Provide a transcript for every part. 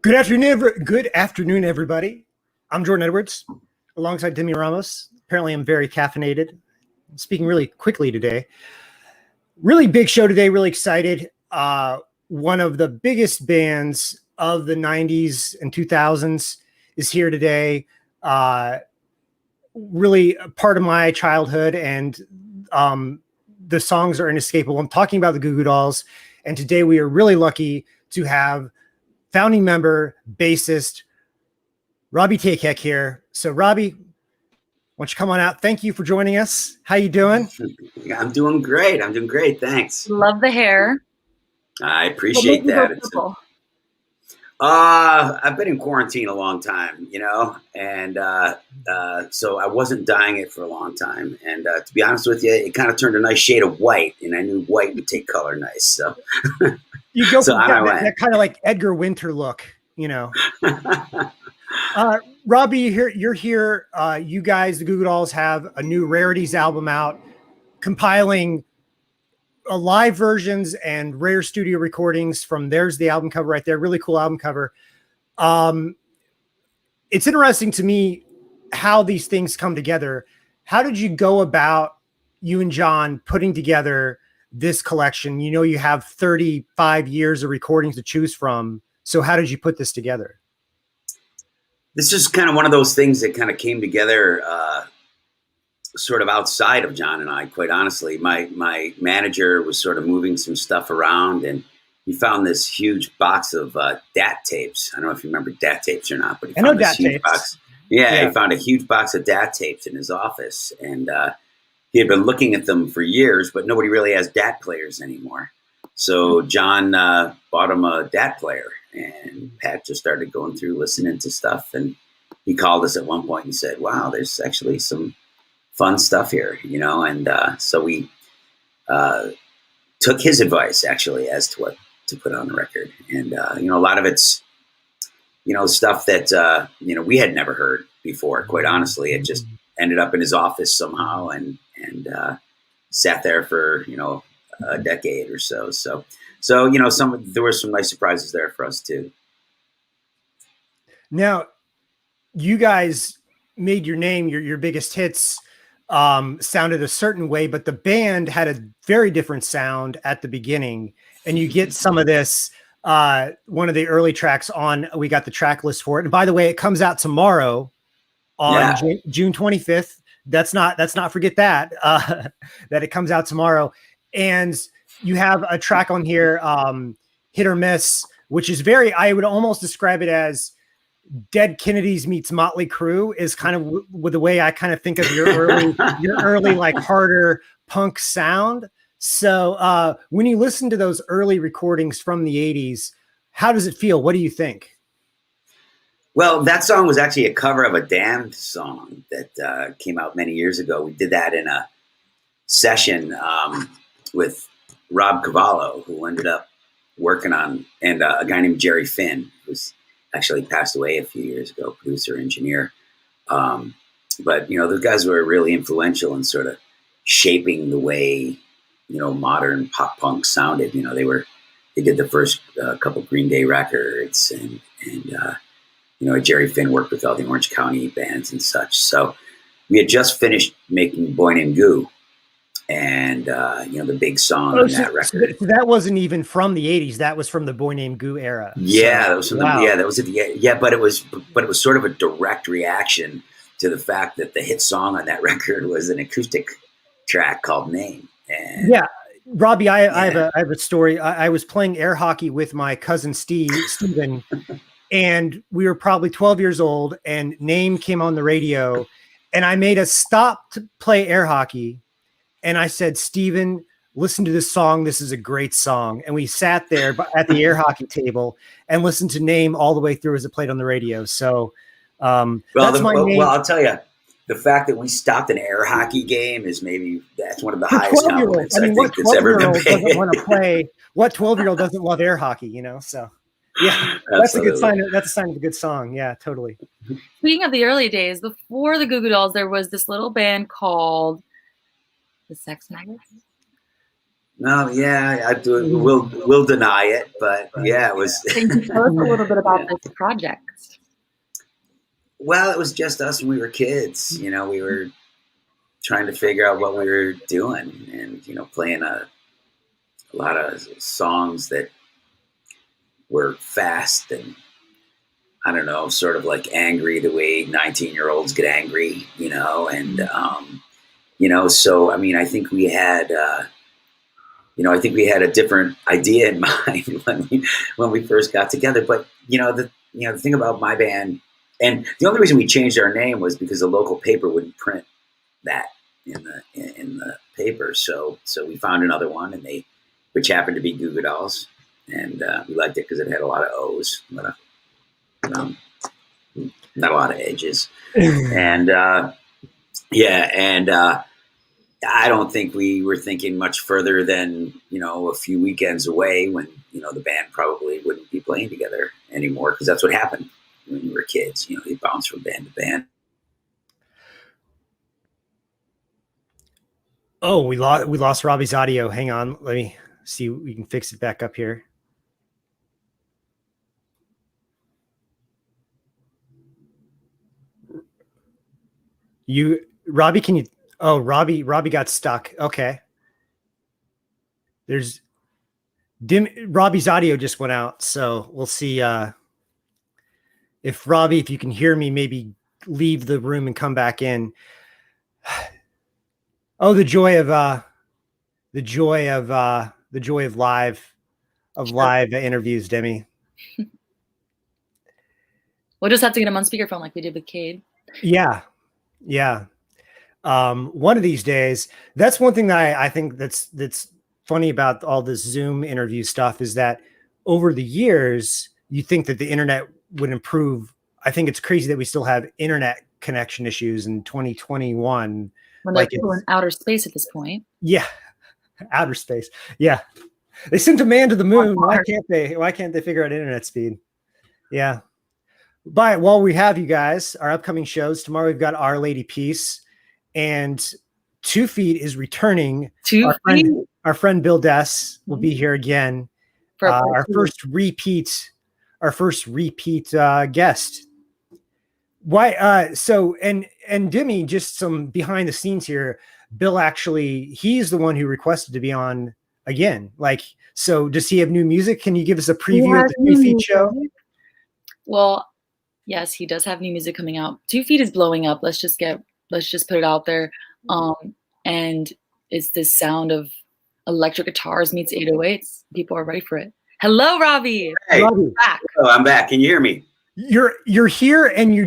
Good afternoon, everybody. I'm Jordan Edwards, alongside Demi Ramos. Apparently, I'm very caffeinated. I'm speaking really quickly today. Really big show today. Really excited. One of the biggest bands of the '90s and 2000s is here today. Really a part of my childhood, and the songs are inescapable. I'm talking about the Goo Goo Dolls, and today we are really lucky to have founding member, bassist Robby Takac here. So, Robby, why don't you come on out? Thank you for joining us. How you doing? I'm doing great. Thanks. Love the hair. I appreciate that. I've been in quarantine a long time, and so I wasn't dyeing it for a long time. And to be honest with you, it kind of turned a nice shade of white, and I knew white would take color nice. So you go for that kind of like Edgar Winter look, Robby, you're here. You guys, the Goo Goo Dolls, have a new Rarities album out, compiling live versions and rare studio recordings from there's the album cover right there. Really cool album cover. It's interesting to me how these things come together. How did you go about, you and John, putting together this collection? You have 35 years of recordings to choose from. So how did you put this together? This is kind of one of those things that kind of came together sort of outside of John and I, quite honestly. My manager was sort of moving some stuff around, and he found this huge box of DAT tapes. I don't know if you remember DAT tapes or not, but he found this huge box. Yeah, he found a huge box of DAT tapes in his office, and he had been looking at them for years, but nobody really has DAT players anymore. So John bought him a DAT player, and Pat just started going through listening to stuff, and he called us at one point and said, "Wow, there's actually some fun stuff here," and so we took his advice actually as to what to put on the record. And a lot of it's stuff that we had never heard before, quite honestly. It just ended up in his office somehow and sat there for a decade or so. So there were some nice surprises there for us too. Now, you guys made your name, your biggest hits sounded a certain way, but the band had a very different sound at the beginning. And you get some of this, one of the early tracks on, we got the track list for it. And by the way, it comes out tomorrow on June 25th. That's not forget that, that it comes out tomorrow. And you have a track on here, Hit or Miss, which is I would almost describe it as Dead Kennedys meets Motley Crue, is kind of with the way I kind of think of your early like harder punk sound. So when you listen to those early recordings from the 80s, how does it feel? What do you think? Well, that song was actually a cover of a Damned song that came out many years ago. We did that in a session with Rob Cavallo, who ended up working on, and a guy named Jerry Finn, who's actually passed away a few years ago, producer, engineer. But, those guys were really influential in sort of shaping the way, modern pop punk sounded. They did the first couple Green Day records, and Jerry Finn worked with all the Orange County bands and such. So we had just finished making Boy Named Goo, and the big song on that record. So that wasn't even from the 80s. That was from the Boy Named Goo era. Yeah, that was from but it was sort of a direct reaction to the fact that the hit song on that record was an acoustic track called Name. And Robby, I have a story. I was playing air hockey with my cousin Steven, and we were probably 12 years old, and Name came on the radio, and I made us stop to play air hockey. And I said, "Steven, listen to this song. This is a great song." And we sat there at the air hockey table and listened to Name all the way through as it played on the radio. So, I'll tell you, the fact that we stopped an air hockey game that's one of the highest compliments I think that's ever been paid. Doesn't want to play. What 12-year-old doesn't love air hockey? So, yeah, that's a good sign. That's a sign of a good song. Yeah, totally. Speaking of the early days, before the Goo Goo Dolls, there was this little band called the Sex Maggots. No, yeah, I do. We'll deny it, but yeah, it was. Can you tell us a little bit about this project? Well, it was just us when we were kids. You know, we were trying to figure out what we were doing, and playing a lot of songs that were fast and I don't know, sort of like angry the way 19-year-olds get angry, and so I mean, I think we had. I think we had a different idea in mind when we first got together. But the thing about my band, and the only reason we changed our name was because the local paper wouldn't print that in the paper. So we found another one, which happened to be Goo Goo Dolls, and we liked it because it had a lot of O's, not a lot of edges, and I don't think we were thinking much further than, a few weekends away when, the band probably wouldn't be playing together anymore because that's what happened when you were kids. You bounce from band to band. Oh, we lost Robbie's audio. Hang on. Let me see if we can fix it back up here. Robbie, can you... Oh, Robbie got stuck. Okay. Robbie's audio just went out, so we'll see if Robbie, if you can hear me, maybe leave the room and come back in. Oh, the joy of live interviews, Demi. We'll just have to get him on speakerphone like we did with Cade. Yeah. One of these days, that's one thing that I think that's funny about all this Zoom interview stuff is that over the years, you think that the internet would improve. I think it's crazy that we still have internet connection issues in 2021. When they're people in outer space at this point. Yeah. Outer space. Yeah. They sent a man to the moon. Why can't they figure out internet speed? Yeah. But while we have you guys, our upcoming shows, tomorrow we've got Our Lady Peace. And 2 Feet is returning. Our friend Bill Dess will be here again. Our first repeat guest. Why? So and Demi, just some behind the scenes here. Bill he's the one who requested to be on again. So does he have new music? Can you give us a preview of the 2 Feet show? Well, yes, he does have new music coming out. 2 Feet is blowing up. Let's just put it out there. And it's this sound of electric guitars meets 808s. People are ready for it. Hello, Robbie. Hey, Robbie. Back. Oh, I'm back. Can you hear me? You're here, and you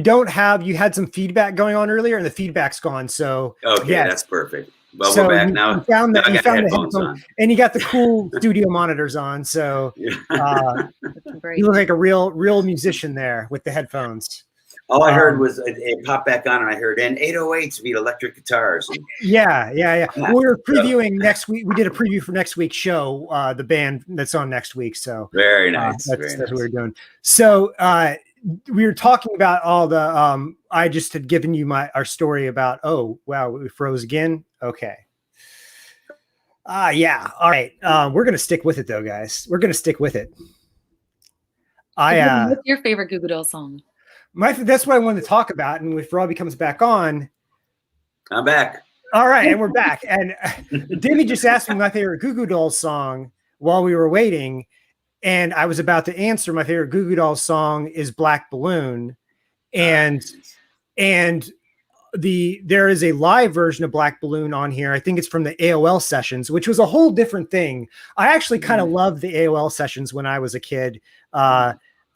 had some feedback going on earlier, and the feedback's gone. So okay, yes. That's perfect. Well, so we're back now. You found the headphones on. And you got the cool studio monitors on. So you look like a real musician there with the headphones. All I heard was it popped back on, and I heard, and 808s beat electric guitars. Yeah. Well, we were previewing next week. We did a preview for next week's show, the band that's on next week. So very nice. That's what we were doing. So we were talking about all the. I just had given you our story about. Oh wow, we froze again. Okay. Yeah. All right. We're gonna stick with it though, guys. We're gonna stick with it. What's your favorite Goo Goo Dolls song? That's what I wanted to talk about. And if Robbie comes back on, I'm back. All right, and we're back. And Demi just asked me my favorite Goo Goo Dolls song while we were waiting, and I was about to answer. My favorite Goo Goo Dolls song is Black Balloon, and there is a live version of Black Balloon on here. I think it's from the AOL sessions, which was a whole different thing. I actually kind of loved the AOL sessions when I was a kid.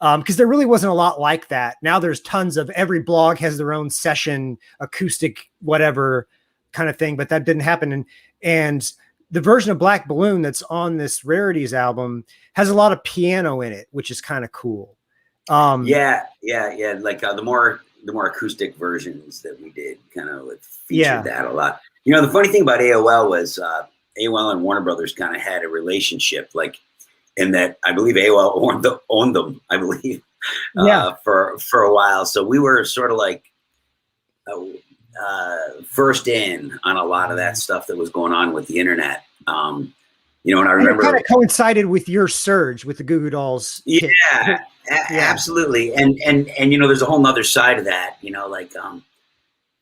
Because there really wasn't a lot like that. Now there's tons of, every blog has their own session, acoustic, whatever kind of thing, but that didn't happen. And the version of Black Balloon that's on this Rarities album has a lot of piano in it, which is kind of cool. Yeah. Like the more acoustic versions that we did kind of featured that a lot. The funny thing about AOL was AOL and Warner Brothers kind of had a relationship, in that I believe AOL owned them, I believe, for a while. So we were sort of first in on a lot of that stuff that was going on with the internet. You know, and I And it remember kind of coincided with your surge with the Goo Goo Dolls. Yeah, absolutely. And you know, there's a whole nother side of that, you know, like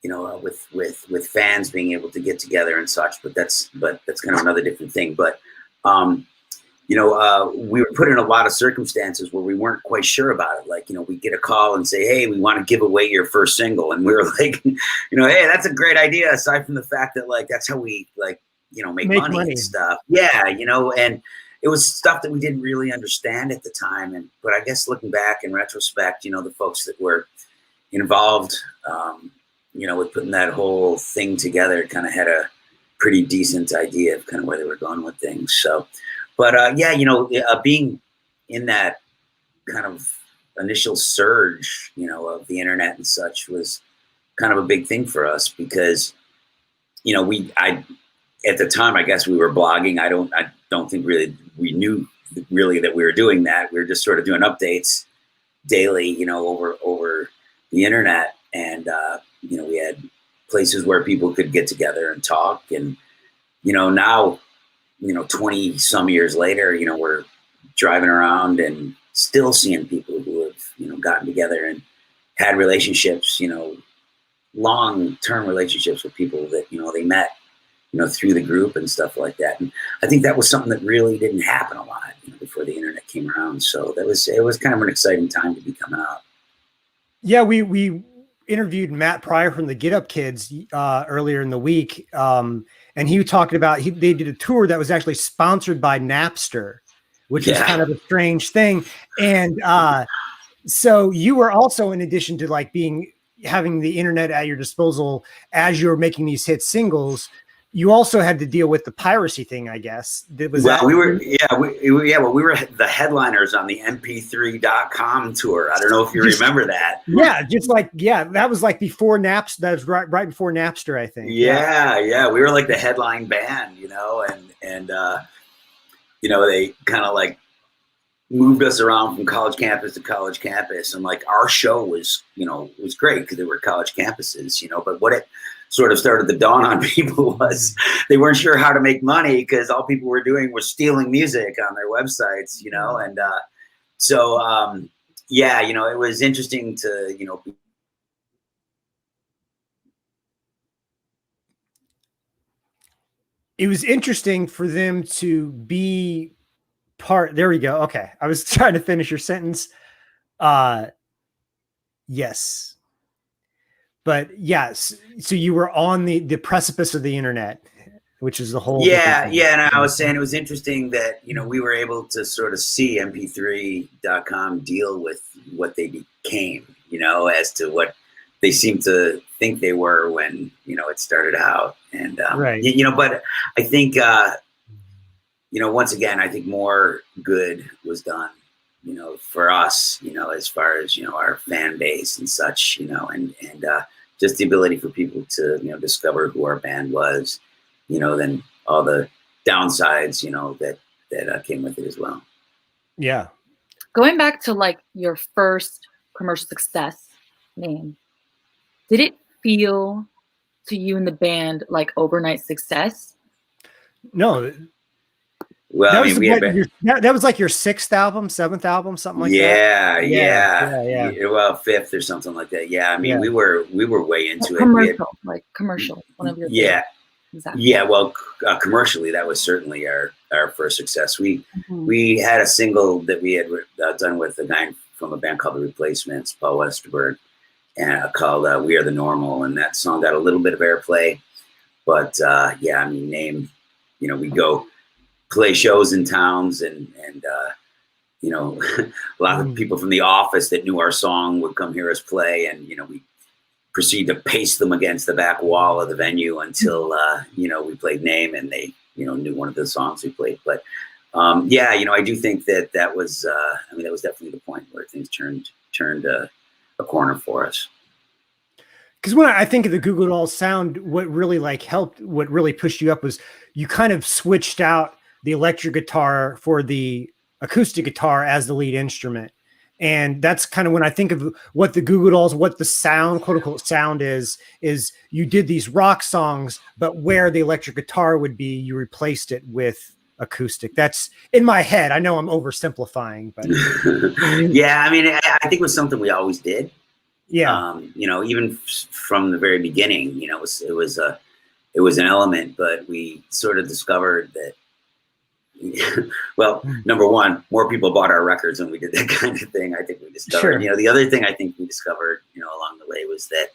you know, with fans being able to get together and such, but that's kind of another different thing. But you know, we were put in a lot of circumstances where we weren't quite sure about it. Like, you know, we get a call and say, hey, we want to give away your first single. And we were like, you know, hey, that's a great idea. Aside from the fact that, like, that's how we, like, you know, make money and stuff. Yeah, you know, and it was stuff that we didn't really understand at the time. But I guess looking back in retrospect, you know, the folks that were involved, you know, with putting that whole thing together kind of had a pretty decent idea of kind of where they were going with things. So, but yeah, you know, being in that kind of initial surge, you know, of the internet and such was kind of a big thing for us because, you know, at the time, I guess we were blogging. I don't think really we knew really that we were doing that. We were just sort of doing updates daily, you know, over the internet. And, you know, we had places where people could get together and talk. And, you know, now, you know, 20 some years later, you know, we're driving around and still seeing people who have, you know, gotten together and had relationships, you know, long-term relationships with people that, you know, they met, you know, through the group and stuff like that. And I think that was something that really didn't happen a lot, you know, before the internet came around. So it was kind of an exciting time to be coming out. Yeah, we interviewed Matt Pryor from the Get Up Kids earlier in the week. And he was talking about, they did a tour that was actually sponsored by Napster, which is kind of a strange thing. And so you were also, in addition to like having the internet at your disposal as you were making these hit singles, you also had to deal with the piracy thing, I guess. We were the headliners on the mp3.com tour. I don't know if you remember that. Yeah, that was like before Napster. That was right before Napster, I think. Yeah. We were like the headline band, you know, and you know, they kind of like moved us around from college campus to college campus, and like our show was great because there were college campuses, you know, but what it sort of started to dawn on people was they weren't sure how to make money because all people were doing was stealing music on their websites, you know. And so yeah, you know, it was interesting to, you know, it was interesting for them to be there we go. Okay. I was trying to finish your sentence. Yes. But yes, so you were on the precipice of the internet, which is the whole. Yeah. And I was saying it was interesting that, you know, we were able to sort of see mp3.com deal with what they became, you know, as to what they seemed to think they were when, you know, it started out. And, right. You know, but I think, you know, once again, I think more good was done, you know, for us, you know, as far as, you know, our fan base and such, you know, and just the ability for people to, you know, discover who our band was, you know, then all the downsides, you know, that came with it as well. Yeah. Going back to like your first commercial success name, did it feel to you and the band like overnight success? No. Well, that I mean, that was like your 6th album, 7th album, something like that. Yeah. Well, 5th or something like that. Yeah, I mean, we were way into it. Commercial, one of your exactly. Yeah. Well, commercially, that was certainly our first success. We had a single that we had done with a guy from a band called The Replacements, Paul Westerberg, and called "We Are the Normal," and that song got a little bit of airplay. But yeah, I mean, you know, we go play shows in towns and you know, a lot of people from the office that knew our song would come hear us play, and, you know, we proceed to paste them against the back wall of the venue until, you know, we played Name and they, you know, knew one of the songs we played. But yeah, you know, I do think that was, I mean, that was definitely the point where things turned a corner for us. Because when I think of the Goo Goo Dolls sound, what really what really pushed you up was you kind of switched out the electric guitar for the acoustic guitar as the lead instrument. And that's kind of when I think of what the Goo Goo Dolls, what the sound, quote unquote sound is you did these rock songs, but where the electric guitar would be, you replaced it with acoustic. That's in my head. I know I'm oversimplifying, but yeah, I mean, I think it was something we always did. yeah, You know, even from the very beginning, you know, it was an element, but we sort of discovered that. Well, number one, more people bought our records when we did that kind of thing. I think we discovered. Sure. You know, the other thing I think we discovered, you know, along the way was that,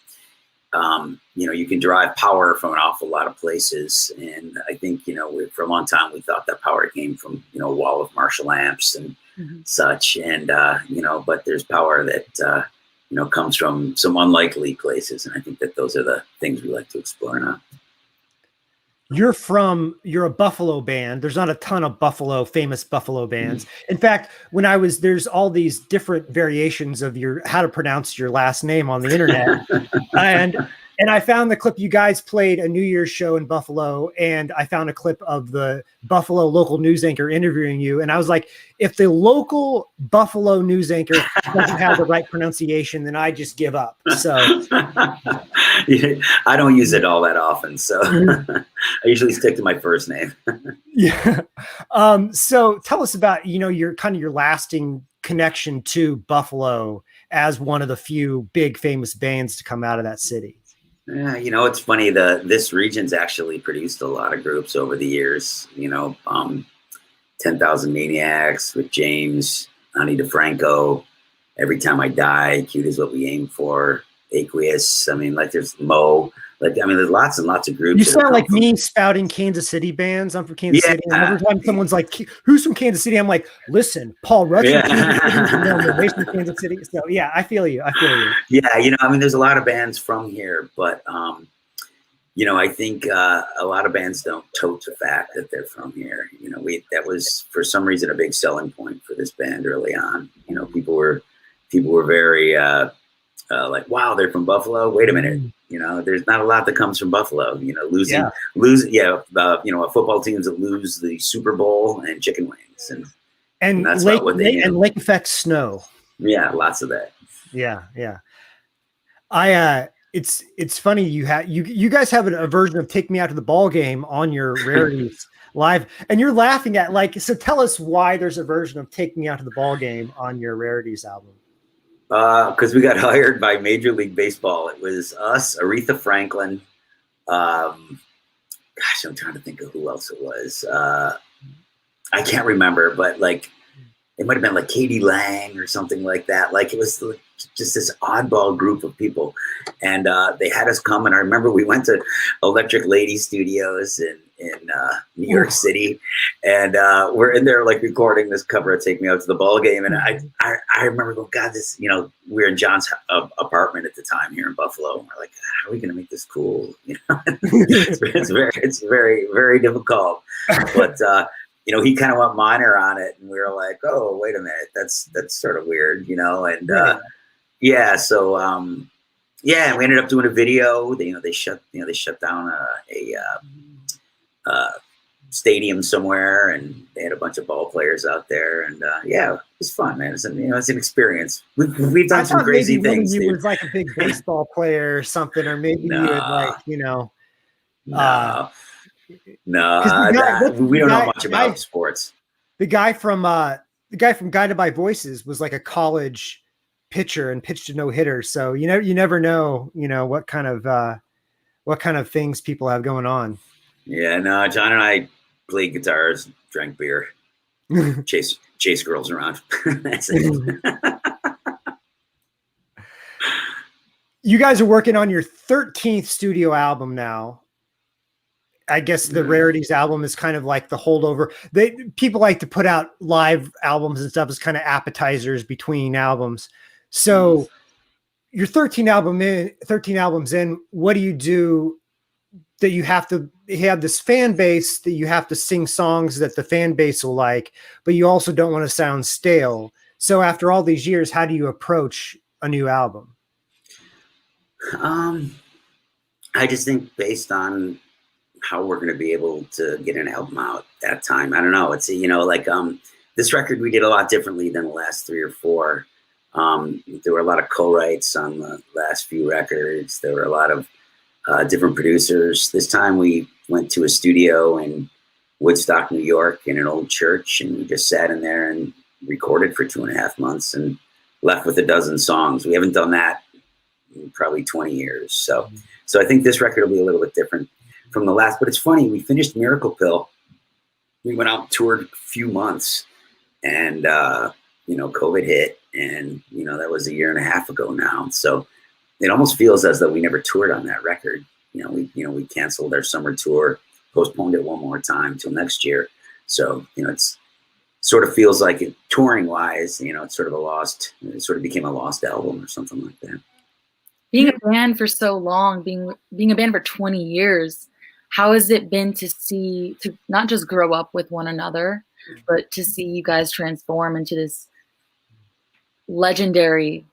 you know, you can derive power from an awful lot of places, and I think, you know, for a long time we thought that power came from, you know, a wall of Marshall amps and such, and you know, but there's power that you know, comes from some unlikely places, and I think that those are the things we like to explore now. You're a Buffalo band. There's not a ton of famous Buffalo bands. In fact, there's all these different variations of how to pronounce your last name on the internet. and I found the clip. You guys played a New Year's show in Buffalo, and I found a clip of the Buffalo local news anchor interviewing you. And I was like, if the local Buffalo news anchor doesn't have the right pronunciation, then I just give up. So I don't use it all that often, so I usually stick to my first name. Yeah. So tell us about, you know, your lasting connection to Buffalo as one of the few big famous bands to come out of that city. Yeah, you know, it's funny. This region's actually produced a lot of groups over the years. You know, 10,000 Maniacs with James, Ani DeFranco, Every Time I Die, Cute Is What We Aim For, Aqueous. I mean, like there's Mo. Like, I mean, there's lots and lots of groups. You sound like me spouting Kansas City bands. I'm from Kansas City. And every time someone's like, who's from Kansas City? I'm like, listen, Paul Rudd from Kansas City. So yeah, I feel you. Yeah, you know, I mean, there's a lot of bands from here, but you know, I think a lot of bands don't tote the fact that they're from here. You know, that was for some reason a big selling point for this band early on. You know, people were very like, wow, they're from Buffalo. Wait a minute. You know, there's not a lot that comes from Buffalo. You know, losing, you know, football teams that lose the Super Bowl and chicken wings, and that's lake, what they and lake effect snow. Yeah, lots of that. Yeah. It's funny you guys have a version of "Take Me Out to the Ball Game" on your Rarities live, and you're laughing at so tell us why there's a version of "Take Me Out to the Ball Game" on your Rarities album. Because we got hired by Major League Baseball. It was us, Aretha Franklin. Gosh, I'm trying to think of who else it was. I can't remember, but like it might have been like Katie Lang or something like that. Like it was just this oddball group of people, and they had us come. And I remember we went to Electric Lady Studios in New York City, and we're in there like recording this cover of "Take Me Out to the Ball Game." And I remember going, God, this, you know, we were in John's apartment at the time here in Buffalo. And we're like, how are we going to make this cool? You know, it's very, very difficult. But you know, he kind of went minor on it, and we were like, oh, wait a minute, that's sort of weird, you know. And yeah, so yeah, we ended up doing a video. They shut down a stadium somewhere, and they had a bunch of ball players out there, and yeah, it was fun, man. It's an experience. We've done some crazy things. You was like a big baseball player or something, or maybe you would like, you know. No, we don't know much about sports. The guy from Guided by Voices was like a college pitcher and pitched a no-hitter. So you never know, you know, what kind of things people have going on. Yeah, no, John and I played guitars, drank beer, chase girls around. That's it. You guys are working on your 13th studio album now. I guess the Rarities album is kind of like the holdover. People like to put out live albums and stuff as kind of appetizers between albums. So you're 13 albums in, what do you do that you have to have this fan base that you have to sing songs that the fan base will like, but you also don't want to sound stale. So after all these years, how do you approach a new album? I just think based on how we're going to be able to get an album out that time. I don't know. It's, you know, like this record we did a lot differently than the last 3 or 4. There were a lot of co-writes on the last few records. There were a lot of different producers. This time we went to a studio in Woodstock, New York, in an old church, and we just sat in there and recorded for 2.5 months and left with a dozen songs. We haven't done that in probably 20 years. So I think this record will be a little bit different from the last. But it's funny, we finished Miracle Pill. We went out and toured a few months, and you know, COVID hit, and you know, that was 1.5 years ago now. So it almost feels as though we never toured on that record. We canceled our summer tour, postponed it one more time till next year. So, you know, it's sort of feels like it, touring wise, you know, it sort of became a lost album or something like that. Being a band for so long, being a band for 20 years, how has it been to not just grow up with one another, but to see you guys transform into this legendary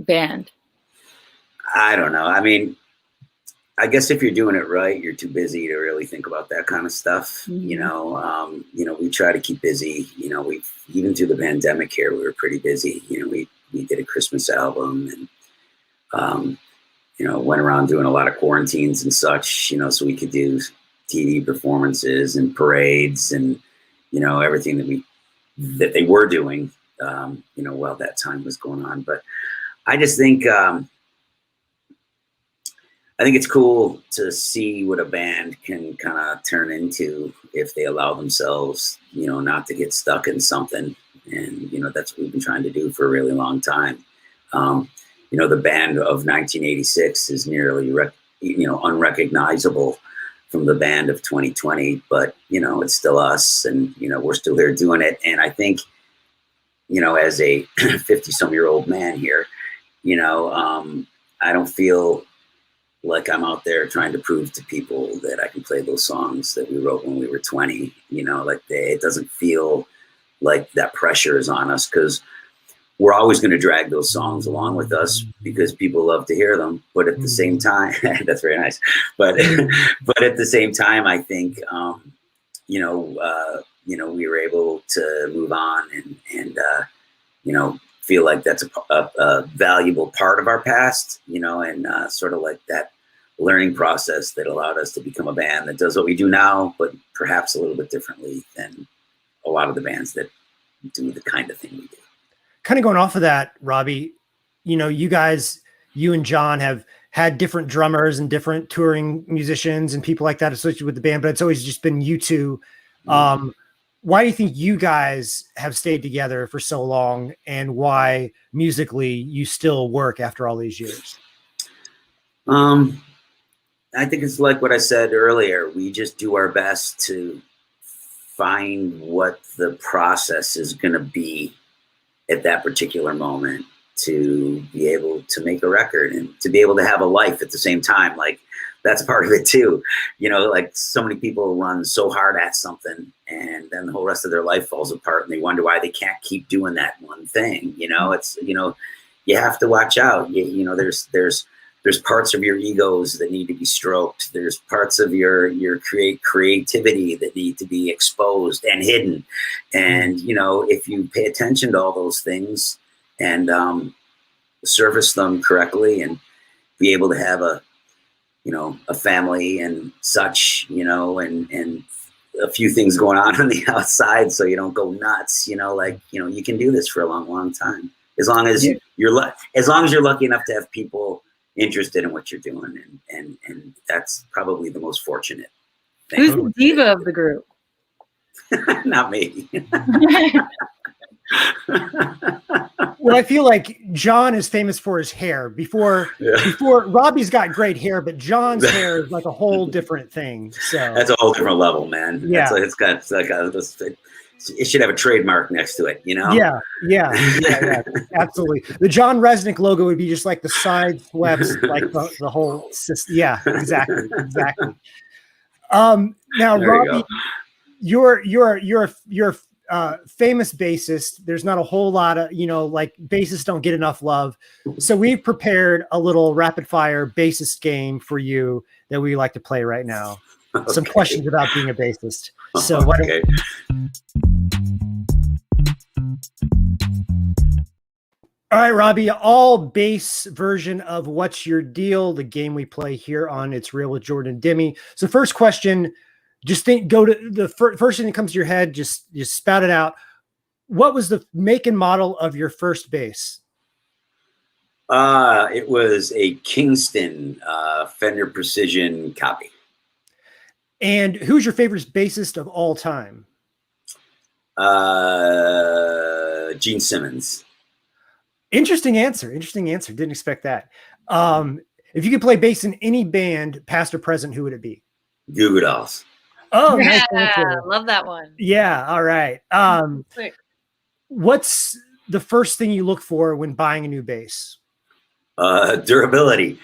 band? I don't know. I mean, I guess if you're doing it right, you're too busy to really think about that kind of stuff. Mm-hmm. You know, we try to keep busy. You know, even through the pandemic here, we were pretty busy. You know, we did a Christmas album, and you know, went around doing a lot of quarantines and such. You know, so we could do TV performances and parades and, you know, everything that they were doing. You know, while that time was going on. But I just think. I think it's cool to see what a band can kind of turn into if they allow themselves, you know, not to get stuck in something. And, you know, that's what we've been trying to do for a really long time. You know, the band of 1986 is nearly, unrecognizable from the band of 2020, but, you know, it's still us, and, you know, we're still there doing it. And I think, you know, as a 50-some-year-old man here, you know, I don't feel like I'm out there trying to prove to people that I can play those songs that we wrote when we were 20, you know, like it doesn't feel like that pressure is on us, because we're always going to drag those songs along with us because people love to hear them. But at the same time, that's very nice. But at the same time, I think, you know, we were able to move on and you know, feel like that's a valuable part of our past, you know, and sort of like that learning process that allowed us to become a band that does what we do now, but perhaps a little bit differently than a lot of the bands that do the kind of thing we do. Kind of going off of that, Robby, you know, you and John have had different drummers and different touring musicians and people like that associated with the band, but it's always just been you two. Mm-hmm. Why do you think you guys have stayed together for so long, and why musically you still work after all these years? I think it's like what I said earlier. We just do our best to find what the process is going to be at that particular moment to be able to make a record and to be able to have a life at the same time. Like, that's part of it too. You know, like so many people run so hard at something and then the whole rest of their life falls apart and they wonder why they can't keep doing that one thing. You know, it's, you know, you have to watch out. You know, there's parts of your egos that need to be stroked. There's parts of your creativity that need to be exposed and hidden. And, you know, if you pay attention to all those things and service them correctly and be able to have a family and such, you know, and a few things going on the outside so you don't go nuts, you know, like, you know, you can do this for a long, long time. As long as you're lucky enough to have people interested in what you're doing. And that's probably the most fortunate thing. Who's the diva of the group? Not me. Well, I feel like John is famous for his hair. Before Robby's got great hair, but John's hair is like a whole different thing. So that's a whole different level, man. Yeah, it should have a trademark next to it, you know? Yeah, absolutely. The John Resnick logo would be just like the side sweeps, like the whole system. Yeah, exactly. Now, there Robby, you're famous bassist. There's not a whole lot of, you know, like bassists don't get enough love. So we've prepared a little rapid fire bassist game for you that we like to play right now. Okay. Some questions about being a bassist. So okay. All right, Robby, all bass version of What's Your Deal, the game we play here on It's Real with Jordan and Demi. So first question, just go to the first thing that comes to your head. Just spout it out. What was the make and model of your first bass? It was a Kingston Fender Precision copy. And who's your favorite bassist of all time? Gene Simmons. Interesting answer. Didn't expect that. If you could play bass in any band, past or present, who would it be? Goo Goo Dolls. Oh, yeah, nice answer. Love that one. Yeah. All right. What's the first thing you look for when buying a new bass? Durability.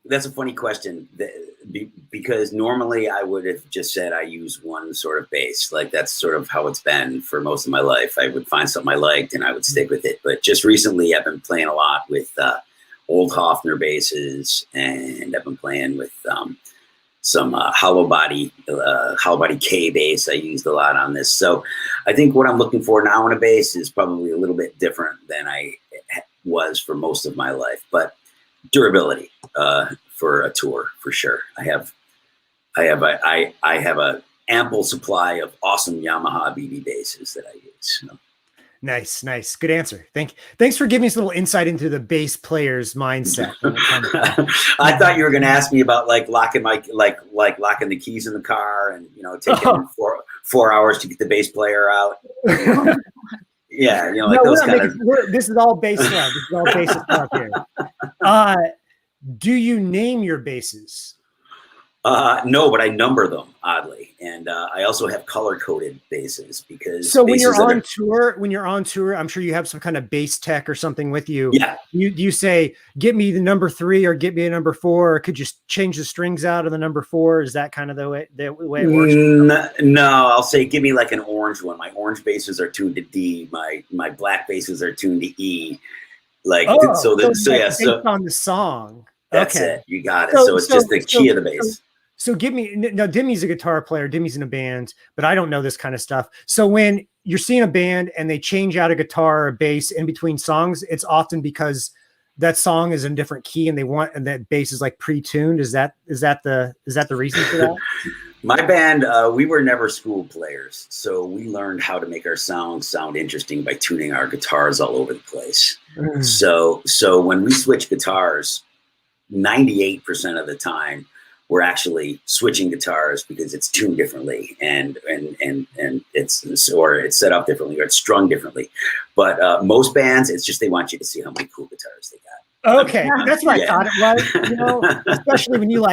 That's a funny question because normally I would have just said I use one sort of bass. Like that's sort of how it's been for most of my life. I would find something I liked and I would stick with it. But just recently I've been playing a lot with old Hofner basses, and I've been playing with some hollow body K bass. I used a lot on this. So I think what I'm looking for now in a bass is probably a little bit different than I was for most of my life, but durability for a tour for sure. I have a ample supply of awesome Yamaha BB basses that I use. So. Nice. Good answer. Thanks for giving us a little insight into the bass player's mindset. I thought you were going to ask me about like locking locking the keys in the car and taking 4 hours to get the bass player out. Yeah, those kind of. This is all bass stuff. This is all bass stuff here. Do you name your basses? No, but I number them oddly, and I also have color-coded basses because. So when you're on tour, I'm sure you have some kind of bass tech or something with you. Yeah. You say, "Get me the number 3" or "Get me a number 4." Or could you change the strings out of the number 4? Is that kind of the way it works? No, I'll say, give me like an orange one. My orange basses are tuned to D. My black basses are tuned to E. Like so based on the song. That's okay. It. You got it. So it's just the key of the bass. So now Demi's a guitar player. Demi's in a band, but I don't know this kind of stuff. So when you're seeing a band and they change out a guitar or bass in between songs, it's often because that song is in a different key and that bass is like pre-tuned. Is that the reason for that? My band, we were never school players, so we learned how to make our sound interesting by tuning our guitars all over the place. So when we switch guitars, 98% of the time we're actually switching guitars because it's tuned differently and it's set up differently or it's strung differently. But most bands, it's just they want you to see how many cool guitars they got. Okay, that's what I thought it was. Especially when you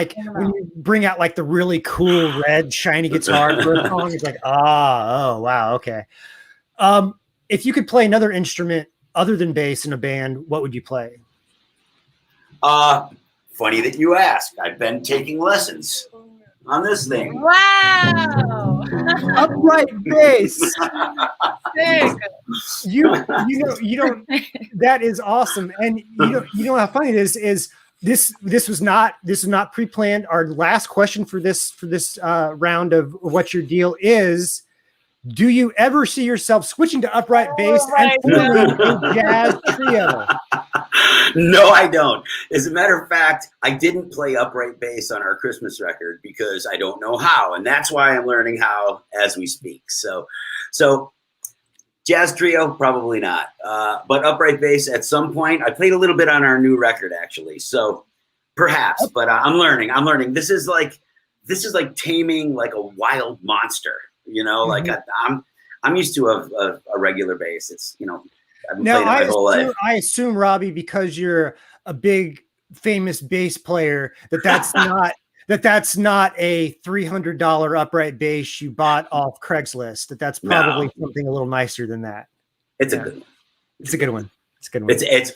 bring out like the really cool red shiny guitar for a song, it's like, oh wow, okay. If you could play another instrument other than bass in a band, what would you play? Funny that you ask. I've been taking lessons on this thing. Wow. Upright bass. You don't. That is awesome. And you know how funny it is this was not pre-planned. Our last question for this round of what your deal is. Do you ever see yourself switching to upright bass and forming a jazz trio? No, I don't. As a matter of fact, I didn't play upright bass on our Christmas record because I don't know how, and that's why I'm learning how as we speak. So jazz trio, probably not. But upright bass at some point. I played a little bit on our new record actually, so perhaps. But I'm learning. This is like taming like a wild monster. Like I'm used to a regular bass. It's I've been playing it my whole life. I assume, Robbie, because you're a big famous bass player, that's not a $300 upright bass you bought off Craigslist. That's probably something a little nicer than that. It's a good one. It's a good one. It's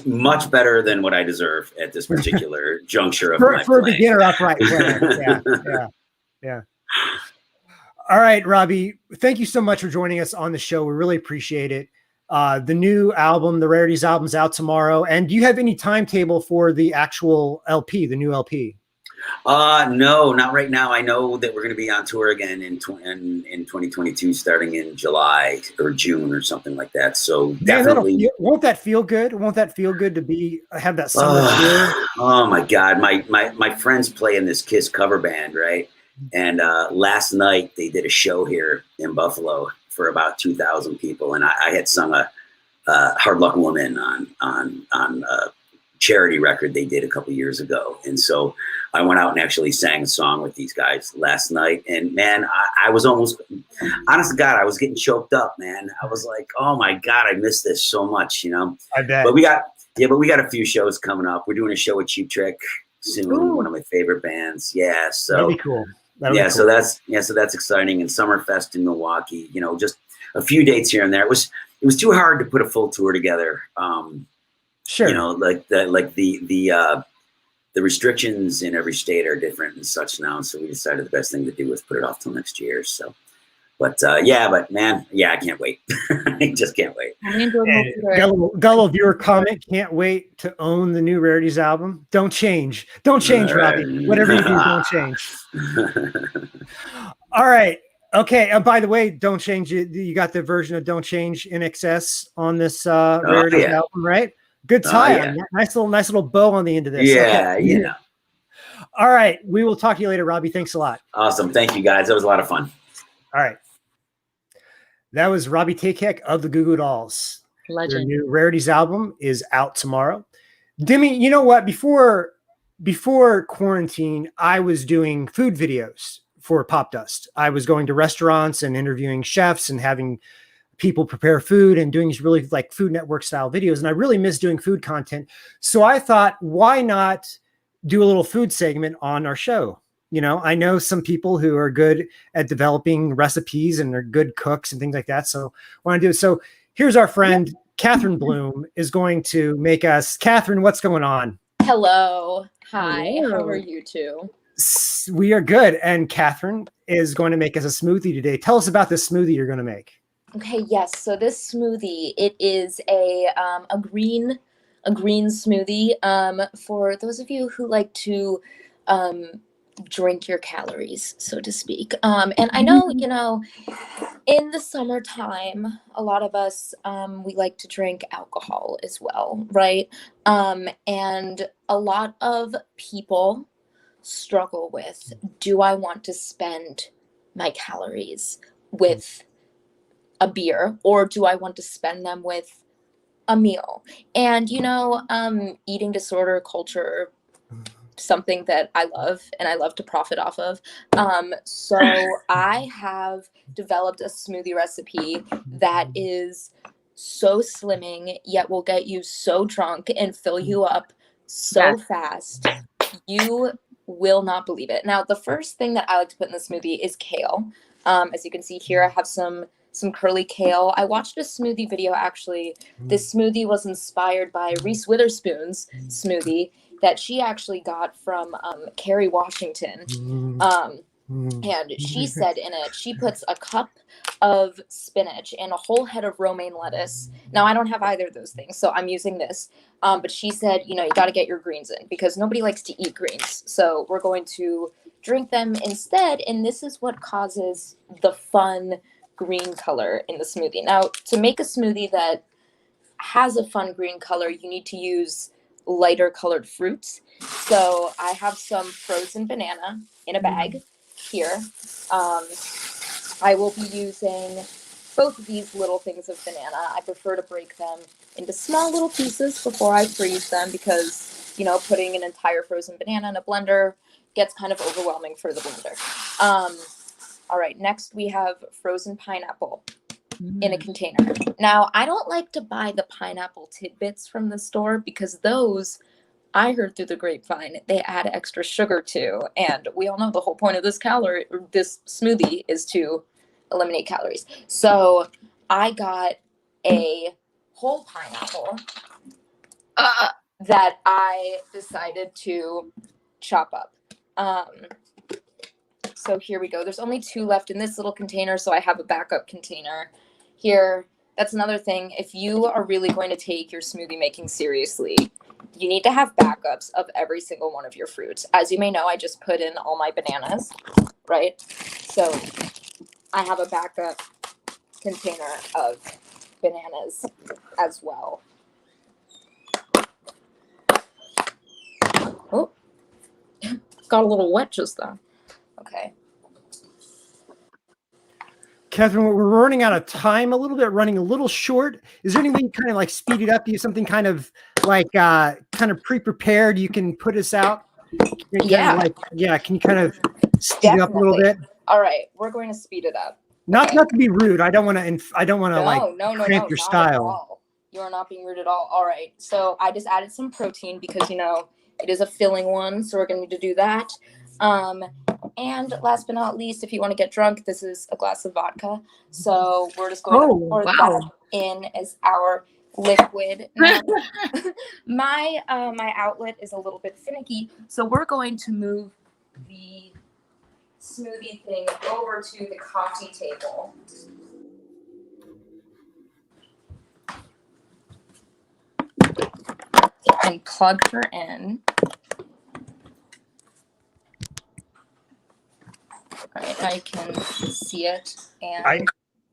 much better than what I deserve at this particular juncture of my for a beginner upright player. Yeah. All right, Robbie, thank you so much for joining us on the show. We really appreciate it. The new album, the Rarities album's out tomorrow. And do you have any timetable for the actual LP, the new LP? No, not right now. I know that we're going to be on tour again in 2022, starting in July or June or something like that. So Man, definitely. won't that feel good? Won't that feel good to have that summer tour? Oh my God. My friends play in this Kiss cover band, right? And last night they did a show here in Buffalo for about 2,000 people. And I had sung a Hard Luck Woman on a charity record they did a couple years ago. And so I went out and actually sang a song with these guys last night. And man, I was almost, honest to God, I was getting choked up, man. I was like, oh my God, I miss this so much, you know? I bet. But we got a few shows coming up. We're doing a show with Cheap Trick soon, Ooh. one of my favorite bands. Yeah. So that'd be cool. So that's exciting. And Summerfest in Milwaukee, you know, just a few dates here and there. It was too hard to put a full tour together. Sure. You know, like the restrictions in every state are different and such now. So we decided the best thing to do was put it off till next year. So, but man, I can't wait. I just can't wait. Gullo viewer comment, can't wait to own the new Rarities album. Don't change, Robby. Whatever you do, don't change. All right. Okay. By the way, Don't Change. You got the version of Don't Change in excess on this Rarities album, right? Good tie. Yeah. Nice little bow on the end of this. Yeah, okay. Yeah. All right. We will talk to you later, Robby. Thanks a lot. Awesome. Thank you, guys. That was a lot of fun. All right. That was Robby Takac of the Goo Goo Dolls. Legend. Their new Rarities album is out tomorrow. Demi, you know what? Before quarantine, I was doing food videos for Popdust. I was going to restaurants and interviewing chefs and having people prepare food and doing these really like Food Network style videos. And I really miss doing food content. So I thought, why not do a little food segment on our show? You know, I know some people who are good at developing recipes and they're good cooks and things like that. So I want to do it. So here's our friend, Catherine Bloom, is going to make us. Catherine, what's going on? Hello. Hi. Hello. How are you two? We are good. And Catherine is going to make us a smoothie today. Tell us about this smoothie you're going to make. Okay, yes. So this smoothie, it is a green smoothie for those of you who like to drink your calories, so to speak. And I know, you know, in the summertime, a lot of us we like to drink alcohol as well, right? And a lot of people struggle with, do I want to spend my calories with a beer, or do I want to spend them with a meal? And you know, eating disorder culture, something that I love and I love to profit off of. So I have developed a smoothie recipe that is so slimming, yet will get you so drunk and fill you up so fast. You will not believe it. Now, the first thing that I like to put in the smoothie is kale. As you can see here, I have some curly kale. I watched a smoothie video, actually. This smoothie was inspired by Reese Witherspoon's smoothie that she actually got from Kerry Washington. And she said in it, she puts a cup of spinach and a whole head of romaine lettuce. Now, I don't have either of those things, so I'm using this. But she said, you know, you got to get your greens in because nobody likes to eat greens. So we're going to drink them instead. And this is what causes the fun green color in the smoothie. Now, to make a smoothie that has a fun green color, you need to use lighter colored fruits. So I have some frozen banana in a bag here. I will be using both of these little things of banana. I prefer to break them into small little pieces before I freeze them because, you know, putting an entire frozen banana in a blender gets kind of overwhelming for the blender. All right, next we have frozen pineapple in a container. Now, I don't like to buy the pineapple tidbits from the store because those, I heard through the grapevine, they add extra sugar to, and we all know the whole point of this smoothie is to eliminate calories. So I got a whole pineapple that I decided to chop up. So here we go. There's only 2 left in this little container, so I have a backup container here. That's another thing. If you are really going to take your smoothie making seriously, you need to have backups of every single one of your fruits. As you may know, I just put in all my bananas, right? So I have a backup container of bananas as well. Oh, got a little wet just then. Okay. Catherine, we're running out of time a little bit, running a little short. Is there any way you kind of like speed it up? Do you have something kind of like kind of pre-prepared you can put us out? Yeah. Can you kind of speed it up a little bit? All right, we're going to speed it up. Not Okay. not to be rude. I don't want to like cramp your not style. At all. You are not being rude at all. All right. So I just added some protein because it is a filling one, so we're going to need to do that. And last but not least, if you want to get drunk, this is a glass of vodka. So we're just going to pour that in as our liquid. Now, my outlet is a little bit finicky, so we're going to move the smoothie thing over to the coffee table. And plug her in. All right, I can see it, and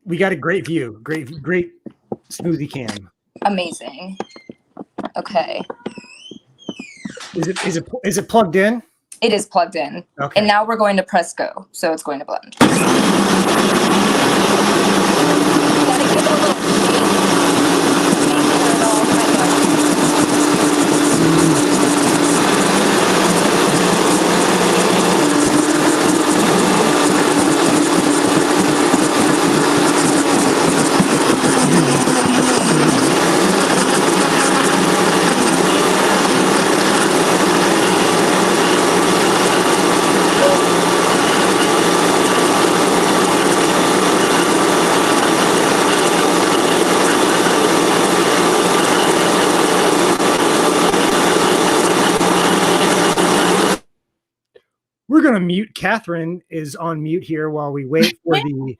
we got a great view. Great smoothie cam. Amazing. Okay. Is it plugged in? It is plugged in. Okay. And now we're going to press go, so it's going to blend. We're going to mute. Catherine is on mute here while we wait for the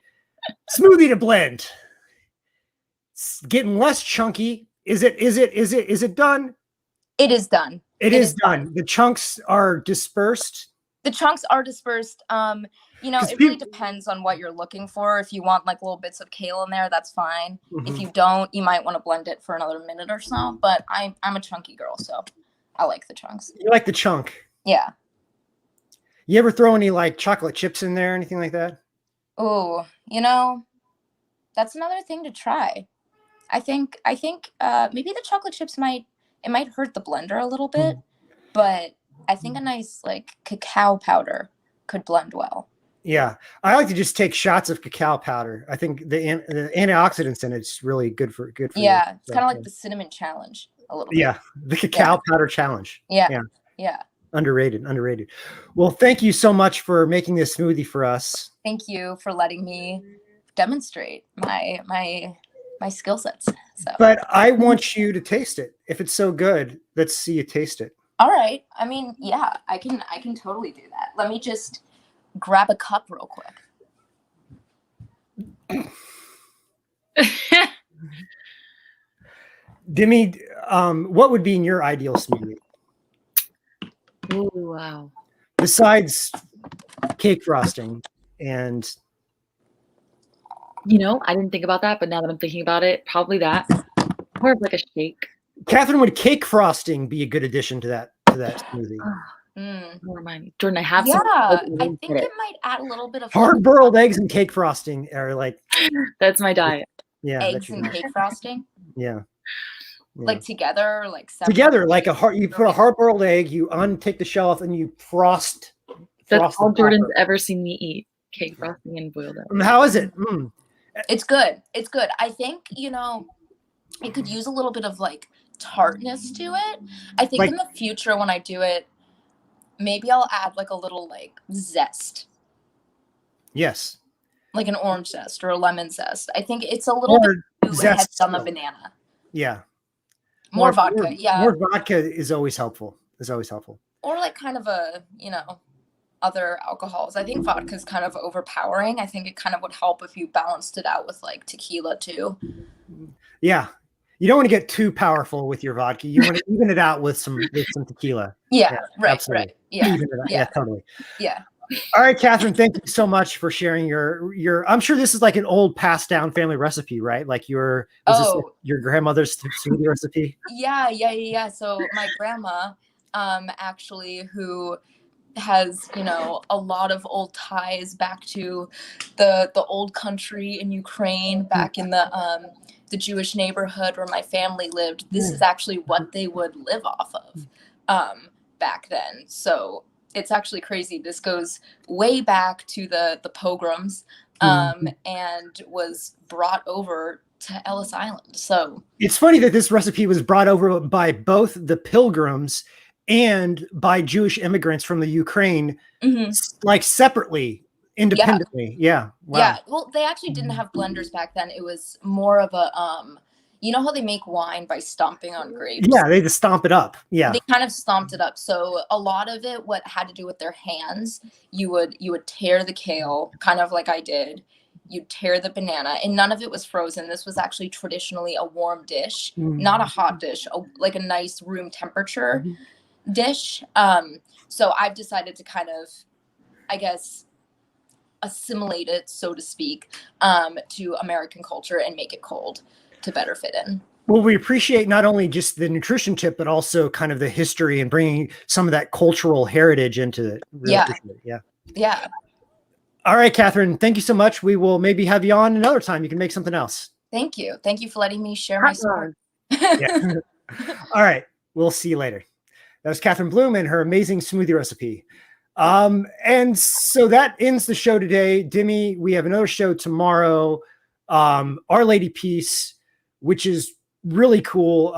smoothie to blend. It's getting less chunky. Is it done? It is done. It is done. The chunks are dispersed. The chunks are dispersed. It really depends on what you're looking for. If you want like little bits of kale in there, that's fine. Mm-hmm. If you don't, you might want to blend it for another minute or so. But I'm a chunky girl, so I like the chunks. You like the chunk? Yeah. You ever throw any like chocolate chips in there, anything like that? Oh, that's another thing to try. I think maybe the chocolate chips might hurt the blender a little bit, but I think a nice like cacao powder could blend well. Yeah, I like to just take shots of cacao powder. I think the antioxidants in it's really good for yeah, it's kind of like the cinnamon challenge a little bit. Yeah, the cacao powder challenge. Yeah. Underrated. Well, thank you so much for making this smoothie for us. Thank you for letting me demonstrate my skill sets. So. But I want you to taste it. If it's so good, let's see you taste it. All right. I mean, yeah, I can totally do that. Let me just grab a cup real quick. Demi, what would be in your ideal smoothie? Oh, wow. Besides cake frosting and... I didn't think about that, but now that I'm thinking about it, probably that. More of like a shake. Catherine, would cake frosting be a good addition to that smoothie? Jordan, I have some. Yeah, I think it might add a little bit of hard-boiled eggs and cake frosting are like... That's my diet. Yeah, eggs and cake frosting. Yeah. Like together, like separate. Together, like you put a hard-boiled egg, you take the shell off, and you frost. That's all Jordan's ever seen me eat: cake frosting and boiled eggs. How is it? It's good. It's good. I think it could use a little bit of like tartness to it. I think in the future when I do it, maybe I'll add like a little like zest. Yes. Like an orange zest or a lemon zest. I think it's a little bit too heavy on the banana. Yeah. More vodka. More vodka is always helpful. Or like kind of a, other alcohols. I think vodka is kind of overpowering. I think it kind of would help if you balanced it out with like tequila too. Yeah. You don't want to get too powerful with your vodka. You want to even it out with some tequila. Yeah, right, absolutely. right. Yeah, Even it out. Yeah, totally. yeah. All right, Catherine, thank you so much for sharing your. I'm sure this is like an old passed down family recipe, right? Like was this like your grandmother's smoothie recipe? Yeah. So my grandma, actually, who has, you know, a lot of old ties back to the old country in Ukraine, back in the Jewish neighborhood where my family lived. This is actually what they would live off of back then. So it's actually crazy. This goes way back to the pogroms and was brought over to Ellis Island. So it's funny that this recipe was brought over by both the Pilgrims and by Jewish immigrants from the Ukraine, like separately, independently. Yeah. Wow. Yeah. Well, they actually didn't have blenders back then. It was more of a, you know how they make wine by stomping on grapes? Yeah, they just stomp it up. Yeah. They kind of stomped it up. So a lot of it, what had to do with their hands, you would tear the kale, kind of like I did. You'd tear the banana, and none of it was frozen. This was actually traditionally a warm dish, not a hot dish, like a nice room temperature dish. So I've decided to kind of, I guess, assimilate it, so to speak, to American culture and make it cold to better fit in. Well, we appreciate not only just the nutrition tip, but also kind of the history and bringing some of that cultural heritage into it. Yeah. All right, Catherine, thank you so much. We will maybe have you on another time. You can make something else. Thank you. Thank you for letting me share my story. All right. We'll see you later. That was Catherine Bloom and her amazing smoothie recipe. And so that ends the show today. Demi, we have another show tomorrow. Our Lady Peace, which is really cool.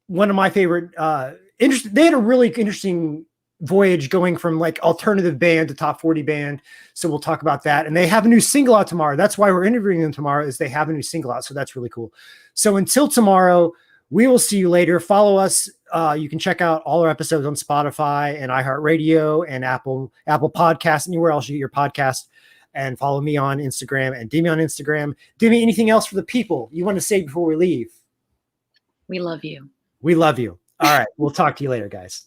One of my favorite, they had a really interesting voyage going from like alternative band to top 40 band. So we'll talk about that. And they have a new single out tomorrow. That's why we're interviewing them tomorrow, is they have a new single out. So that's really cool. So until tomorrow, we will see you later. Follow us. You can check out all our episodes on Spotify and iHeartRadio and Apple Podcasts, anywhere else you get your podcast. And follow me on Instagram and Demi on Instagram. Demi, anything else for the people you want to say before we leave? We love you. We love you. All right. We'll talk to you later, guys.